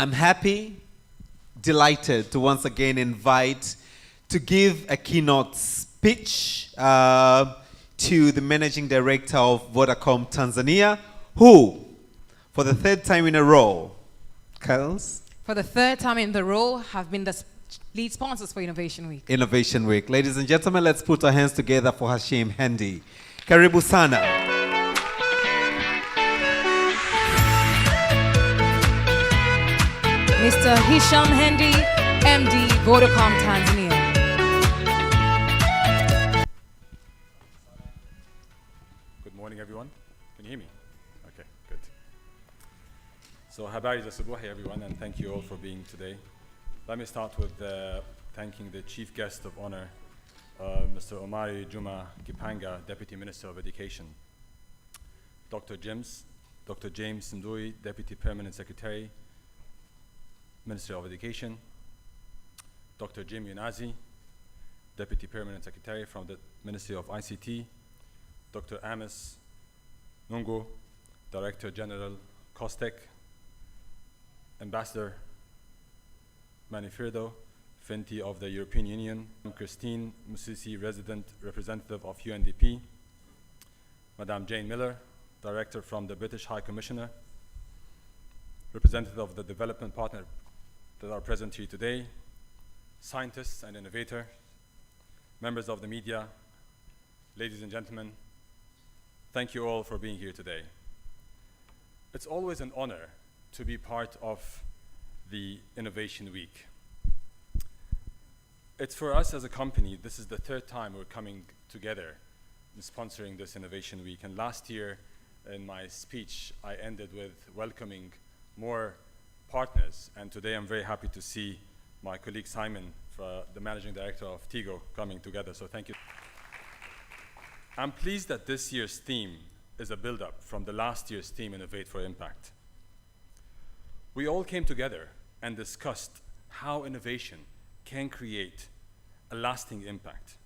I'm happy, delighted to once again invite to give a keynote speech to the Managing Director of Vodacom Tanzania, who, for the third time in a row, Carlos? For the third time in the row, have been the lead sponsors for Innovation Week. Innovation Week. Ladies and gentlemen, let's put our hands together for Hashim Hendi. Karibu sana. Mr. Hisham Hendi, MD, Vodacom Tanzania. Good morning, everyone. Can you hear me? Okay, good. So, habari za subuhi, everyone, and thank you all for being today. Let me start with thanking the Chief Guest of Honor, Mr. Omari Juma Kipanga, Deputy Minister of Education, Dr. James Ndui, Deputy Permanent Secretary, Ministry of Education, Dr. Jim Yunazi, Deputy Permanent Secretary from the Ministry of ICT, Dr. Amos Nungo, Director General COSTECH, Ambassador Manifredo Fenty of the European Union, Christine Musisi, Resident Representative of UNDP, Madame Jane Miller, Director from the British High Commissioner, representative of the development partner that are present here today, scientists and innovators, members of the media, ladies and gentlemen, thank you all for being here today. It's always an honor to be part of the Innovation Week. It's for us as a company, this is the third time we're coming together and sponsoring this Innovation Week. And last year, in my speech, I ended with welcoming more partners. And today I'm very happy to see my colleague Simon, the Managing Director of Tigo, coming together. So thank you. I'm pleased that this year's theme is a build-up from the last year's theme, Innovate for Impact. We all came together and discussed how innovation can create a lasting impact.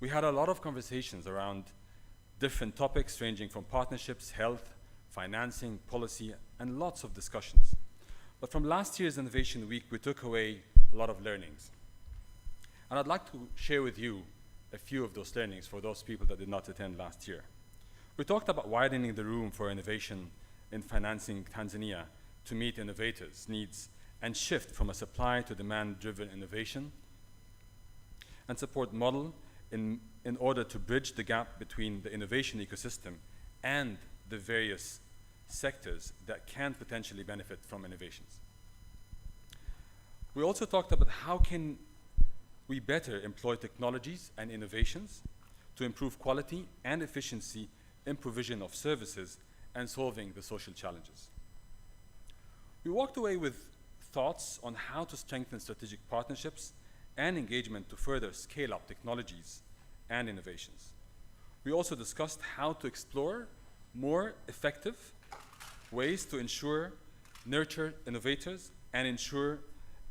We had a lot of conversations around different topics ranging from partnerships, health, financing, policy, and lots of discussions. But from last year's Innovation Week, we took away a lot of learnings. And I'd like to share with you a few of those learnings for those people that did not attend last year. We talked about widening the room for innovation in financing Tanzania to meet innovators' needs and shift from a supply to demand-driven innovation and support model in order to bridge the gap between the innovation ecosystem and the various sectors that can potentially benefit from innovations. We also talked about how can we better employ technologies and innovations to improve quality and efficiency in provision of services and solving the social challenges. We walked away with thoughts on how to strengthen strategic partnerships and engagement to further scale up technologies and innovations. We also discussed how to explore more effective ways to nurture innovators and ensure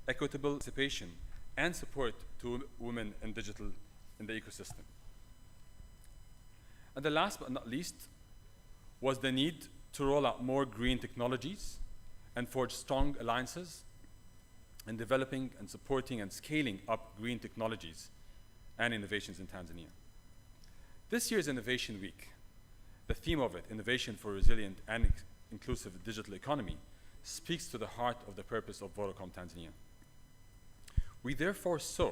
equitable participation and support to women in the ecosystem. And the last but not least was the need to roll out more green technologies and forge strong alliances in developing and supporting and scaling up green technologies and innovations in Tanzania. This year's Innovation Week, the theme of it, Innovation for Resilient and Inclusive Digital Economy, speaks to the heart of the purpose of Vodacom Tanzania. We therefore saw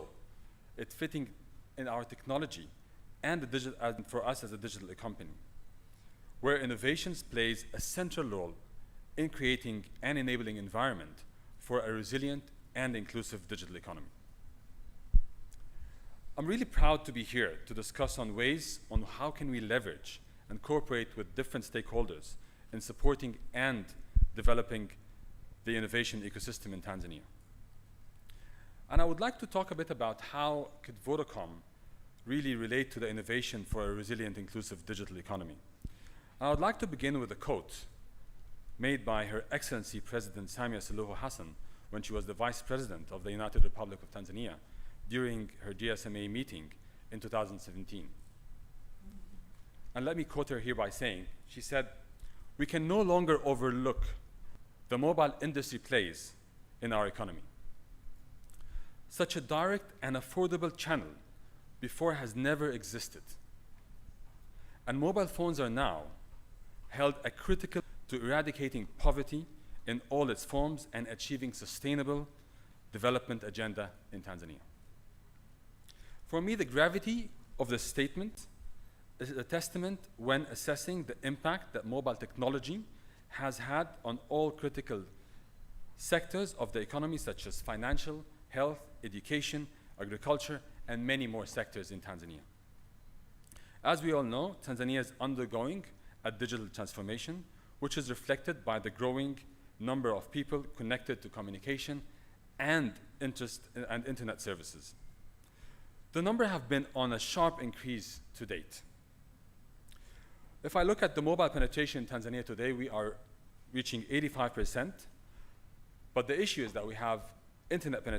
it fitting in our technology and for us as a digital company, where innovations plays a central role in creating an enabling environment for a resilient and inclusive digital economy. I'm really proud to be here to discuss on ways on how can we leverage and cooperate with different stakeholders in supporting and developing the innovation ecosystem in Tanzania. And I would like to talk a bit about how could Vodacom really relate to the innovation for a resilient, inclusive digital economy. I would like to begin with a quote made by Her Excellency President Samia Suluhu Hassan when she was the Vice President of the United Republic of Tanzania during her GSMA meeting in 2017. And let me quote her here by saying, she said, "We can no longer overlook the mobile industry plays in our economy. Such a direct and affordable channel before has never existed. And mobile phones are now held a critical to eradicating poverty in all its forms and achieving sustainable development agenda in Tanzania. For me, the gravity of this statement is a testament when assessing the impact that mobile technology has had on all critical sectors of the economy, such as financial, health, education, agriculture, and many more sectors in Tanzania. As we all know, Tanzania is undergoing a digital transformation, which is reflected by the growing number of people connected to communication and internet services. The number have been on a sharp increase to date. If I look at the mobile penetration in Tanzania today, we are reaching 85%, but the issue is that we have internet penetration